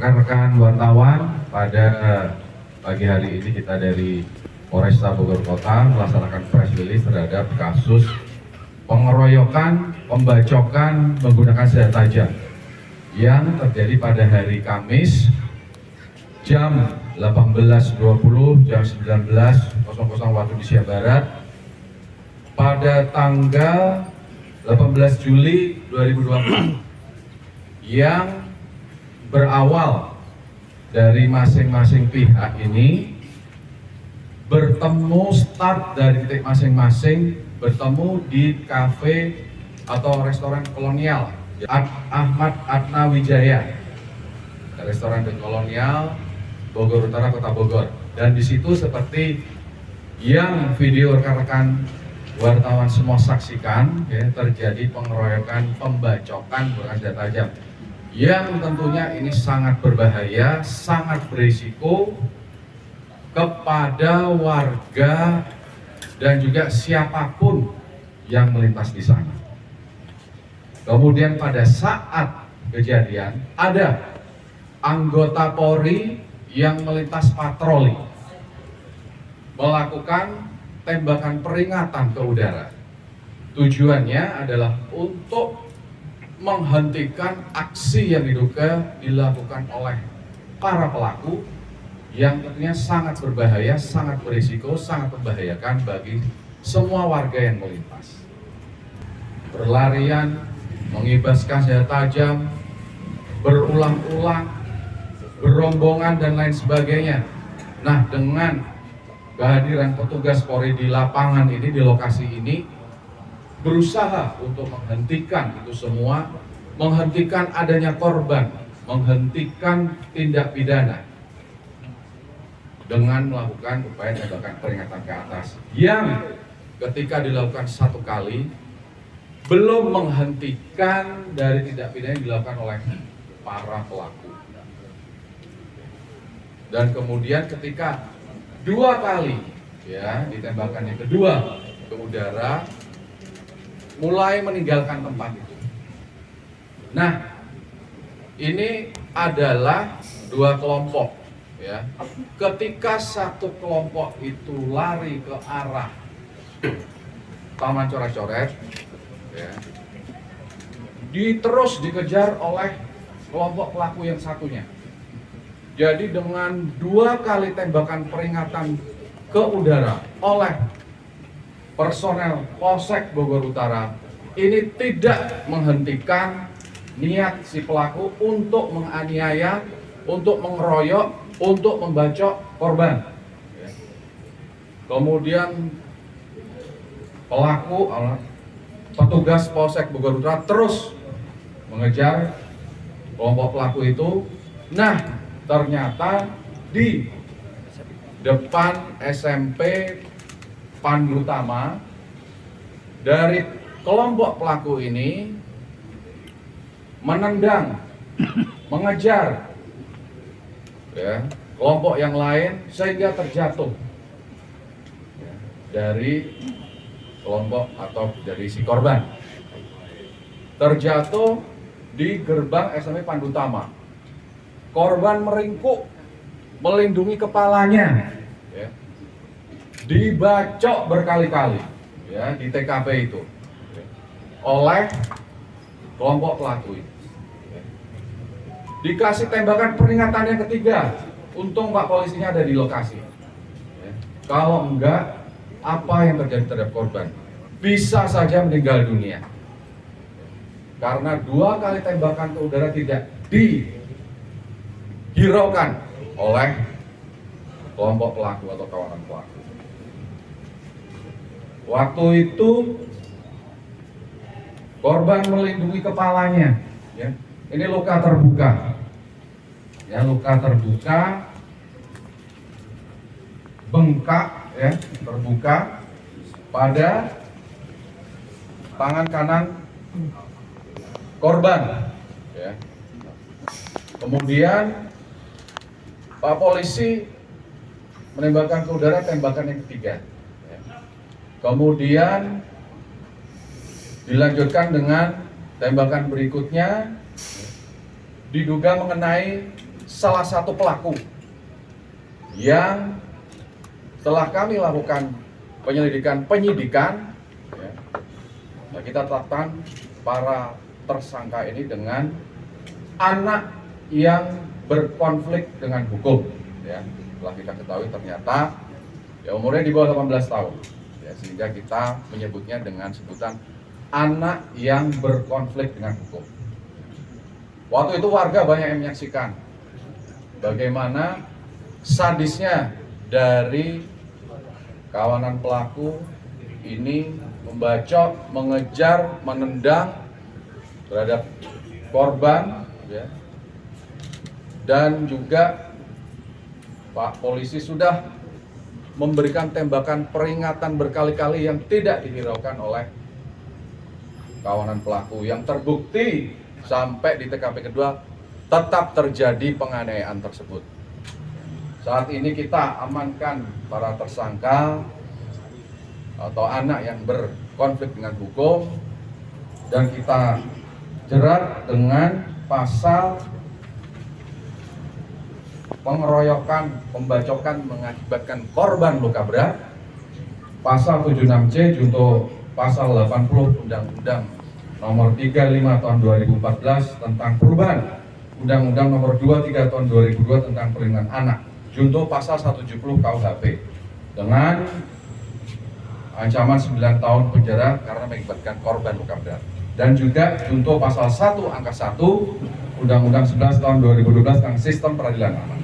Rekan-rekan wartawan, pada pagi hari ini kita dari Polresta Bogor Kota melaksanakan press release terhadap kasus pengeroyokan, pembacokan menggunakan senjata tajam yang terjadi pada hari Kamis jam 18.20 jam 19.00 waktu Indonesia Barat pada tanggal 18 Juli 2024 yang berawal dari masing-masing pihak ini bertemu, start dari titik masing-masing, bertemu di kafe atau restoran kolonial Ahmad Atna Wijaya, restoran The Kolonial, Bogor Utara, Kota Bogor. Dan di situ seperti yang video rekan-rekan wartawan semua saksikan, ya, terjadi pengeroyokan, pembacokan menggunakan senjata tajam yang tentunya ini sangat berbahaya, sangat berisiko kepada warga dan juga siapapun yang melintas di sana. Kemudian pada saat kejadian ada anggota Polri yang melintas patroli melakukan tembakan peringatan ke udara. Tujuannya adalah untuk menghentikan aksi yang diduga dilakukan oleh para pelaku yang tentunya sangat berbahaya, sangat berisiko, sangat membahayakan bagi semua warga yang melintas. Berlarian, mengibaskan senjata tajam, berulang-ulang, berombongan dan lain sebagainya. Nah, dengan kehadiran petugas Polri di lapangan ini, di lokasi ini, berusaha untuk menghentikan itu semua, menghentikan adanya korban, menghentikan tindak pidana dengan melakukan upaya tembakan peringatan ke atas yang ketika dilakukan satu kali belum menghentikan dari tindak pidana yang dilakukan oleh para pelaku. Dan kemudian ketika dua kali ya ditembakkan yang kedua ke udara, mulai meninggalkan tempat itu. Nah, ini adalah dua kelompok ya. Ketika satu kelompok itu lari ke arah Taman Coret-Coret ya, terus dikejar oleh kelompok pelaku yang satunya. Jadi dengan dua kali tembakan peringatan ke udara oleh personel Polsek Bogor Utara, ini tidak menghentikan niat si pelaku untuk menganiaya, untuk mengeroyok, untuk membacok korban. Kemudian pelaku, petugas Polsek Bogor Utara terus mengejar kelompok pelaku itu. Nah, ternyata di depan SMP Pandu Utama dari kelompok pelaku ini menendang, mengejar ya, kelompok yang lain sehingga terjatuh ya, dari kelompok atau dari si korban. Terjatuh di gerbang SMP Pandu Utama. Korban meringkuk, melindungi kepalanya. Ya. Dibacok berkali-kali ya di TKP itu ya, oleh kelompok pelaku itu. Ya. Dikasih tembakan peringatan yang ketiga, untung Pak polisinya ada di lokasi. Ya. Kalau enggak, apa yang terjadi terhadap korban? Bisa saja meninggal dunia. Ya. Karena dua kali tembakan ke udara tidak dihiraukan oleh kelompok pelaku atau kawanan pelaku. Waktu itu korban melindungi kepalanya, ya. Ini luka terbuka, ya, luka terbuka, bengkak, ya, terbuka pada tangan kanan korban, ya. Kemudian Pak polisi menembakkan ke udara tembakan yang ketiga. Kemudian dilanjutkan dengan tembakan berikutnya, diduga mengenai salah satu pelaku yang setelah kami lakukan penyidikan, ya, kita tetapkan para tersangka ini dengan anak yang berkonflik dengan hukum. Ya, setelah kita ketahui ternyata ya umurnya di bawah 18 tahun, ya, sehingga kita menyebutnya dengan sebutan anak yang berkonflik dengan hukum. Waktu itu warga banyak yang menyaksikan bagaimana sadisnya dari kawanan pelaku ini membacok, mengejar, menendang terhadap korban, ya. Dan juga Pak polisi sudah memberikan tembakan peringatan berkali-kali yang tidak dihiraukan oleh kawanan pelaku, yang terbukti sampai di TKP kedua tetap terjadi penganiayaan tersebut. Saat ini kita amankan para tersangka atau anak yang berkonflik dengan hukum dan kita jerat dengan pasal pengeroyokan, pembacokan mengakibatkan korban luka berat, pasal 76C junto pasal 80 Undang-Undang nomor 35 tahun 2014 tentang perubahan Undang-Undang nomor 23 tahun 2002 tentang perlindungan anak, junto pasal 170 KUHP dengan ancaman 9 tahun penjara karena mengakibatkan korban luka berat, dan juga junto pasal 1 angka 1 Undang-Undang 11 tahun 2012 tentang sistem peradilan anak.